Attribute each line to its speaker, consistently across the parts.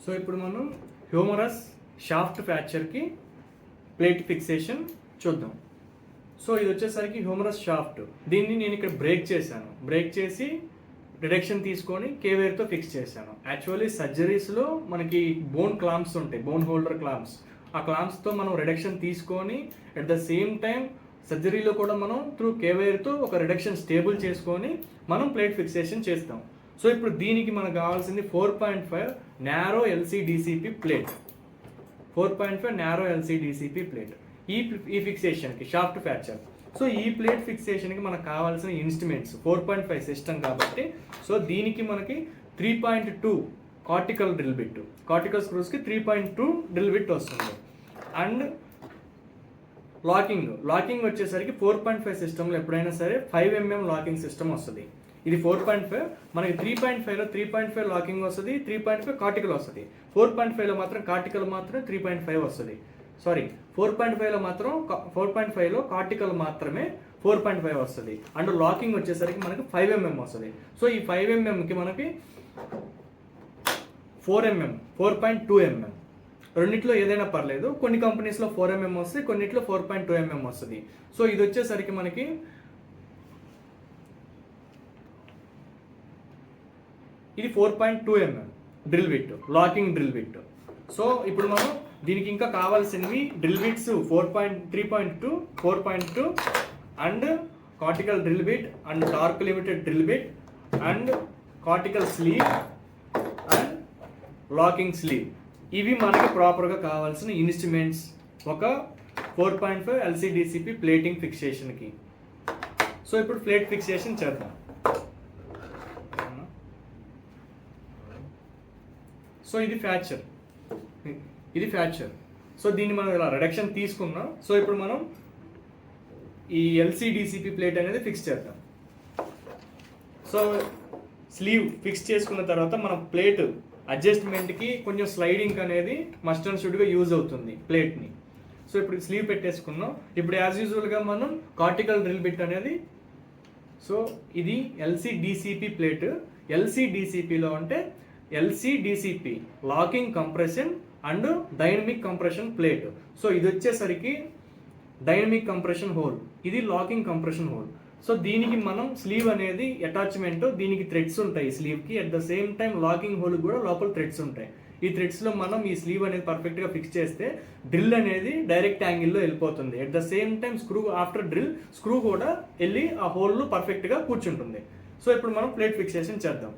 Speaker 1: So ఇప్పుడు మనం humorous shaft ఫ్రాక్చర్కి plate fixation చూద్దాం. సో ఇది వచ్చేసరికి హ్యూమరస్ షాఫ్ట్. దీన్ని నేను ఇక్కడ బ్రేక్ చేశాను. బ్రేక్ చేసి డిరెక్షన్ తీసుకొని కేవేర్తో ఫిక్స్ చేశాను. యాక్చువల్లీ సర్జరీస్లో మనకి బోన్ క్లాంప్స్ ఉంటాయి, బోన్ హోల్డర్ క్లాంప్స్. ఆ క్లాంప్స్తో మనం రిడక్షన్ తీసుకొని అట్ ద సేమ్ టైం సర్జరీలో కూడా మనం త్రూ కేవేర్తో ఒక రిడక్షన్ స్టేబుల్ చేసుకొని మనం ప్లేట్ ఫిక్సేషన్ చేస్తాం. సో ఇప్పుడు దీనికి మనకు కావాల్సింది 4.5 narrow LCDCP plate. 4.5 narrow LCDCP plate ఈ ఫిక్సేషన్కి షాఫ్ట్ ఫ్రాక్చర్. సో ఈ ప్లేట్ ఫిక్సేషన్కి మనకు కావాల్సిన ఇన్స్ట్రుమెంట్స్ 4.5 సిస్టమ్ కాబట్టి, సో దీనికి మనకి 3.2 కార్టికల్ డ్రిల్ బిట్, కార్టికల్ స్క్రూస్కి 3.2 డ్రిల్ బిట్ వస్తుంది. అండ్ లాకింగ్ వచ్చేసరికి 4.5 సిస్టమ్లో ఎప్పుడైనా సరే 5 mm లాకింగ్ సిస్టమ్ వస్తుంది. ఇది 4.5, మనకి 3.5లో 3.5 లాకింగ్ వస్తుంది, 3.5 కార్టికల్ వస్తుంది. 4.5లో మాత్రం కార్టికల్ మాత్రం 3.5 వస్తుంది. సారీ, 4.5లో కార్టికల్ మాత్రమే 4.5 వస్తుంది. అండ్ లాకింగ్ వచ్చేసరికి మనకి 5 mm వస్తుంది. సో ఈ 5 mmకి మనకి 4.2 mm రెండిట్లో ఏదైనా పర్లేదు. కొన్ని కంపెనీస్లో 4 mm వస్తుంది, కొన్నిట్లో 4.2 mm వస్తుంది. సో ఇది వచ్చేసరికి మనకి ఇది 4.2 mm drill bit, locking drill bit. So ఇప్పుడు మనం దీనికి ఇంకా కావాల్సినవి drill bits 3.2, 4.2 and cortical drill bit and torque limited drill bit and cortical sleeve and locking sleeve. ఇవి మనకి ప్రాపర్గా కావాల్సిన ఇన్స్ట్రుమెంట్స్ ఒక 4.5 LCDCP ప్లేటింగ్ ఫిక్సేషన్కి. సో ఇప్పుడు ప్లేట్ ఫిక్సేషన్ చేద్దాం. సో ఇది ఫ్రాక్చర్. సో దీన్ని మనం ఇలా రిడక్షన్ తీసుకున్నాం. సో ఇప్పుడు మనం ఈ LCDCP ప్లేట్ అనేది ఫిక్స్ చేద్దాం. సో స్లీవ్ ఫిక్స్ చేసుకున్న తర్వాత మన ప్లేట్ అడ్జస్ట్మెంట్కి కొంచెం స్లైడింగ్ అనేది మస్ట్ అండ్ షుడ్గా యూజ్ అవుతుంది ప్లేట్ని. సో ఇప్పుడు స్లీవ్ పెట్టేసుకున్నాం. ఇప్పుడు యాజ్ యూజువల్గా మనం కార్టికల్ డ్రిల్ బిట్ అనేది, సో ఇది LCDCP ప్లేట్. LCDCPలో అంటే LCDCP locking compression and dynamic compression plate. So ఇది వచ్చేసరికి డైనమిక్ కంప్రెషన్ హోల్, ఇది లాకింగ్ కంప్రెషన్ హోల్. సో దీనికి మనం స్లీవ్ అనేది అటాచ్మెంట్, దీనికి థ్రెడ్స్ ఉంటాయి స్లీవ్కి. At the same time locking hole కూడా లోపల థ్రెడ్స్ ఉంటాయి. ఈ థ్రెడ్స్లో మనం ఈ స్లీవ్ అనేది పర్ఫెక్ట్గా ఫిక్స్ చేస్తే డ్రిల్ అనేది డైరెక్ట్ యాంగిల్లో వెళ్ళిపోతుంది. At the same time after drill screw కూడా వెళ్ళి ఆ హోల్లో పర్ఫెక్ట్గా కూర్చుంటుంది. సో ఇప్పుడు మనం ప్లేట్ ఫిక్సేషన్ చేద్దాం.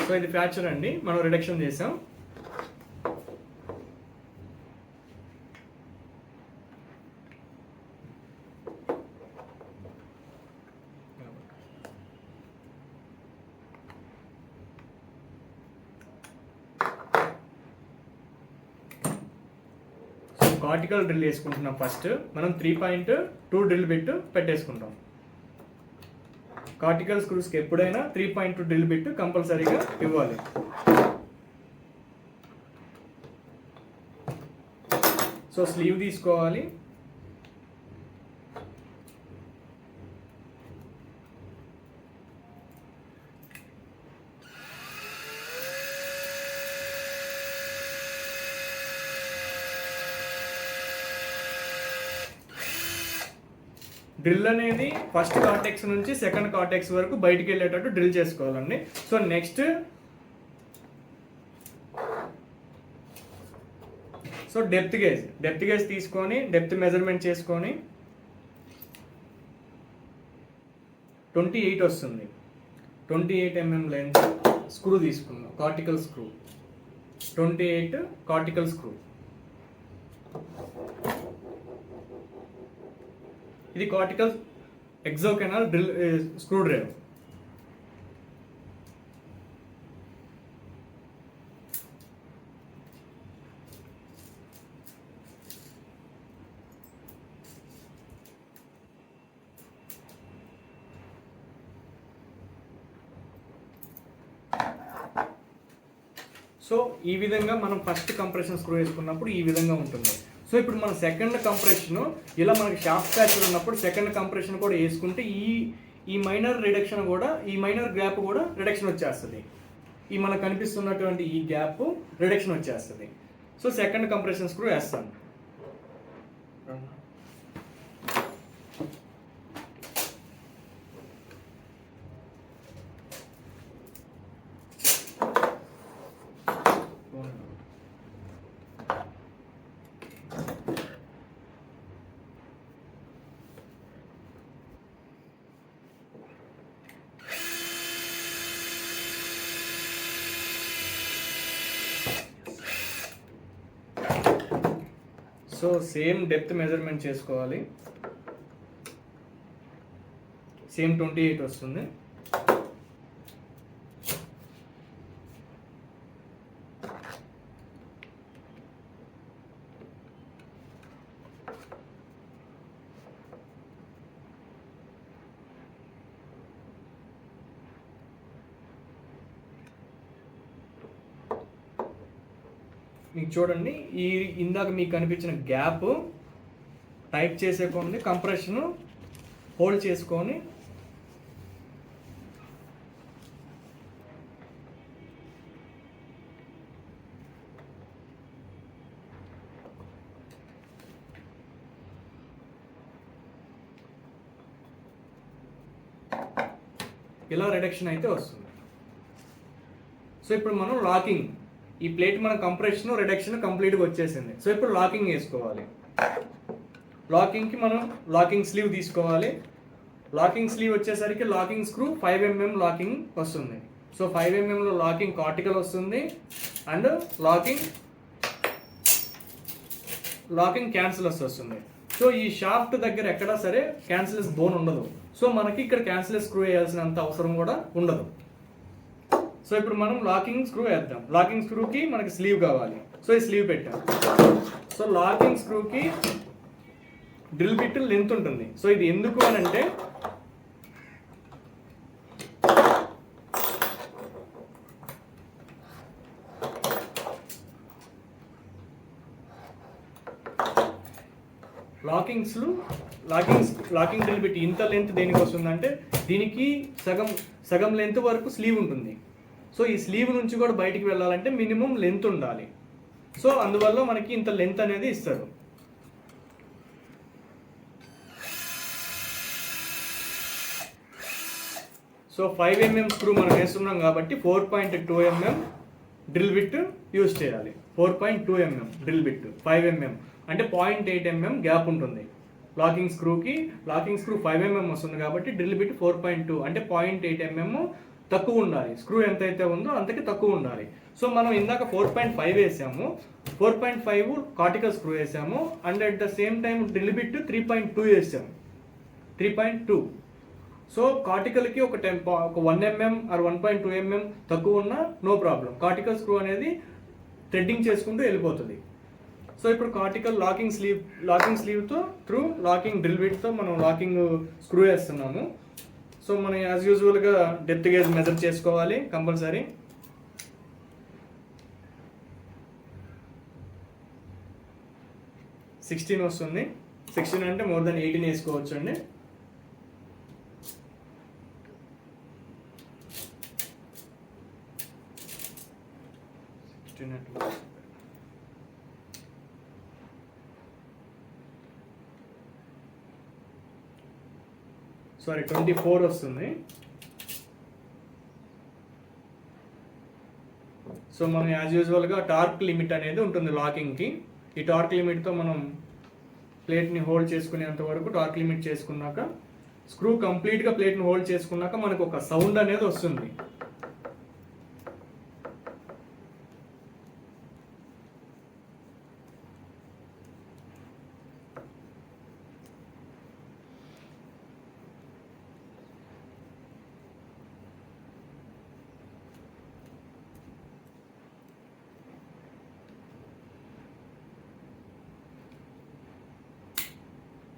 Speaker 1: సో ఇది ఫ్రాక్చర్ అండి, మనం రిడక్షన్ చేసాం. కార్టికల్ డ్రిల్ వేసుకుంటున్నాం. ఫస్ట్ మనం 3.2 డ్రిల్ బిట్ పెట్టేసుకుంటాం. కార్టికల్ స్క్రూస్కి ఎప్పుడైనా 3.2 డ్రిల్ బిట్ కంపల్సరీగా ఇవ్వాలి. సో స్లీవ్ తీసుకోవాలి. డ్రిల్ అనేది ఫస్ట్ కార్టెక్స్ నుంచి సెకండ్ కార్టెక్స్ వరకు బయటికి వెళ్ళేటట్టు డ్రిల్ చేసుకోవాలండి. సో నెక్స్ట్ డెప్త్ గేజ్ తీసుకొని డెప్త్ మెజర్మెంట్ చేసుకొని 28 వస్తుంది. 28 mm లెంత్ స్క్రూ తీసుకున్నాం, కార్టికల్ స్క్రూ 28 కార్టికల్ స్క్రూ. ఇది cortical hexagonal drill screw drive. So ఈ విధంగా మనం ఫస్ట్ కంప్రెషన్ స్క్రూ వేసుకున్నప్పుడు ఈ విధంగా ఉంటుంది. సో సో ఇప్పుడు మన సెకండ్ కంప్రెషన్ ఇలా మనకి షాఫ్ట్ ఫ్రాక్చర్ ఉన్నప్పుడు సెకండ్ కంప్రెషన్ కూడా వేసుకుంటే ఈ మైనర్ రిడక్షన్ కూడా, ఈ మైనర్ గ్యాప్ కూడా రిడక్షన్ వచ్చేస్తుంది. ఈ మనకు కనిపిస్తున్నటువంటి ఈ గ్యాప్ రిడక్షన్ వచ్చేస్తుంది. సో సెకండ్ కంప్రెషన్ స్క్రూ వేస్తాను. సో సేమ్ డెప్త్ మెజర్మెంట్ చేసుకోవాలి. సేమ్ 28 వస్తుంది. మీకు చూడండి, ఈ ఇందాక మీకు కనిపించిన గ్యాప్ టైట్ చేసేకొని కంప్రెషన్ హోల్డ్ చేసుకొని ఇలా రిడక్షన్ అయితే వస్తుంది. సో ఇప్పుడు మనం లాకింగ్, ఈ ప్లేట్ మన కంప్రెషన్ రిడక్షన్ కంప్లీట్గా వచ్చేసింది. సో ఇప్పుడు లాకింగ్ వేసుకోవాలి. లాకింగ్కి మనం లాకింగ్ స్లీవ్ తీసుకోవాలి. లాకింగ్ స్లీవ్ వచ్చేసరికి లాకింగ్ స్క్రూ 5 mm లాకింగ్ వస్తుంది. సో 5 mmలో లాకింగ్ కార్టికల్ వస్తుంది అండ్ లాకింగ్ క్యాన్సిలస్ వస్తుంది. సో ఈ షాఫ్ట్ దగ్గర ఎక్కడా సరే క్యాన్సిలస్ బోన్ ఉండదు. సో మనకి ఇక్కడ క్యాన్సిలస్ స్క్రూ వేయాల్సినంత అవసరం కూడా ఉండదు. సో ఇప్పుడు మనం లాకింగ్ స్క్రూ వేద్దాం. లాకింగ్ స్క్రూకి మనకి స్లీవ్ కావాలి. సో ఈ స్లీవ్ పెట్టాం. సో లాకింగ్ స్క్రూకి డ్రిల్ బిట్ లెంత్ ఉంటుంది. సో ఇది ఎందుకు అని అంటే లాకింగ్ డ్రిల్ బిట్ ఇంత లెంత్ దేనికి వస్తుందంటే దీనికి సగం లెంత్ వరకు స్లీవ్ ఉంటుంది. సో ఈ స్లీవ్ నుంచి కూడా బయటికి వెళ్ళాలంటే మినిమం లెంత్ ఉండాలి. సో అందువల్ల మనకి ఇంత లెంత్ అనేది ఇస్తారు. సో 5 mm స్క్రూ మనం వేస్తున్నాం కాబట్టి 4.2 mm డ్రిల్ బిట్ యూజ్ చేయాలి. 4.2 mm డ్రిల్ బిట్ 5 mm అంటే 0.8 mm గ్యాప్ ఉంటుంది. లాకింగ్ స్క్రూ 5 mm వస్తుంది కాబట్టి డ్రిల్ బిట్ 4.2 అంటే 0.8 mm తక్కువ ఉండాలి. స్క్రూ ఎంతైతే ఉందో అంతకి తక్కువ ఉండాలి. సో మనం ఇందాక 4.5 వేసాము, 4.5 కార్టికల్ స్క్రూ వేసాము and at the same time drill bit 3.2 వేసాము. 3.2. సో కార్టికల్కి ఒక 1 mm ఆర్ 1.2 mm తక్కువ ఉన్నా నో ప్రాబ్లం. కార్టికల్ స్క్రూ అనేది థ్రెడ్డింగ్ చేసుకుంటూ వెళ్ళిపోతుంది. సో ఇప్పుడు కార్టికల్ లాకింగ్ స్లీవ్తో త్రూ లాకింగ్ డ్రిల్ బిట్తో మనం లాకింగ్ స్క్రూ వేస్తున్నాము. సో మనం యాజ్ యూజువల్గా డెప్త్ గేజ్ మెజర్ చేసుకోవాలి కంపల్సరీ. సిక్స్టీన్ వస్తుంది. 16 అంటే మోర్ దెన్ 18 వేసుకోవచ్చు అండి. సారీ 24 వస్తుంది. సో మనం యాజ్ యూజువల్గా టార్క్ లిమిట్ అనేది ఉంటుంది లాకింగ్కి. ఈ టార్క్ లిమిట్తో మనం ప్లేట్ని హోల్డ్ చేసుకునేంత వరకు టార్క్ లిమిట్ చేసుకున్నాక స్క్రూ కంప్లీట్గా ప్లేట్ని హోల్డ్ చేసుకున్నాక మనకు ఒక సౌండ్ అనేది వస్తుంది.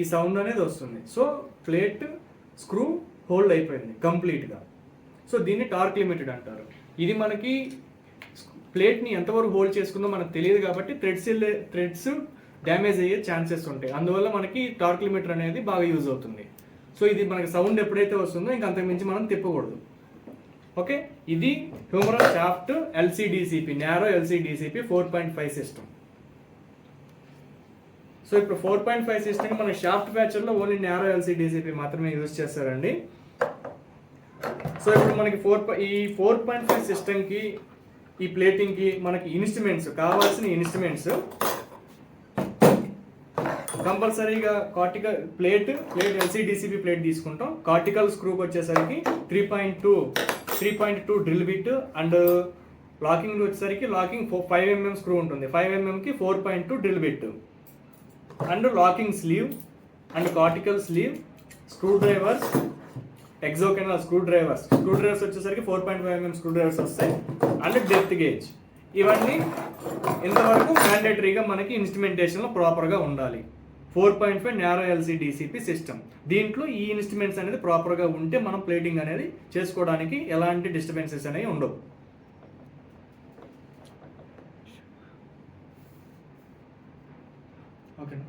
Speaker 1: ఈ సౌండ్ అనేది వస్తుంది. సో ప్లేట్ స్క్రూ హోల్డ్ అయిపోయింది కంప్లీట్గా. సో దీన్ని టార్క్ లిమిటెడ్ అంటారు. ఇది మనకి ప్లేట్ని ఎంతవరకు హోల్డ్ చేసుకుందో మనకు తెలియదు కాబట్టి థ్రెడ్స్ డ్యామేజ్ అయ్యే ఛాన్సెస్ ఉంటాయి. అందువల్ల మనకి టార్క్ లిమిటర్ అనేది బాగా యూజ్ అవుతుంది. సో ఇది మనకి సౌండ్ ఎప్పుడైతే వస్తుందో ఇంక అంతకుమించి మనం తిప్పకూడదు. ఓకే, ఇది humerus shaft LCDCP, narrow LCDCP 4.5 system. So ఇప్పుడు 4.5 సిస్టమ్ మన షాఫ్ట్ ఫ్రాక్చర్లో ఓన్లీ నారో ఎల్సిడిసిపి మాత్రమే యూజ్ చేస్తారండి. సో ఇప్పుడు మనకి ఈ 4.5 సిస్టమ్కి, ఈ ప్లేటింగ్కి మనకి ఇన్స్ట్రుమెంట్స్ కావాల్సిన ఇన్స్ట్రుమెంట్స్ కంపల్సరీగా కార్టికల్ ప్లేట్ ఎల్సిడిసిపి ప్లేట్ తీసుకుంటాం. కార్టికల్ స్క్రూకి వచ్చేసరికి 3.2 డ్రిల్ బిట్ అండ్ లాకింగ్ వచ్చేసరికి 5 mm స్క్రూ ఉంటుంది. 5 mmకి 4.2 drill bit and locking sleeve and cortical sleeve, screw drivers, hexagonal screw drivers వచ్చేసరికి 4.5 mm స్క్రూ డ్రైవర్స్ వస్తాయి అండ్ డెప్త్ గేజ్. ఇవన్నీ ఇంతవరకు మ్యాండేటరీగా మనకి ఇన్స్ట్రుమెంటేషన్లో ప్రాపర్గా ఉండాలి. 4.5 నారో ఎల్సిడిసిపి సిస్టమ్. దీంట్లో ఈ ఇన్స్ట్రుమెంట్స్ అనేది ప్రాపర్గా ఉంటే మనం ప్లేటింగ్ అనేది చేసుకోవడానికి ఎలాంటి డిస్టర్బెన్సెస్ అనేవి ఉండవు. ఓకేనా?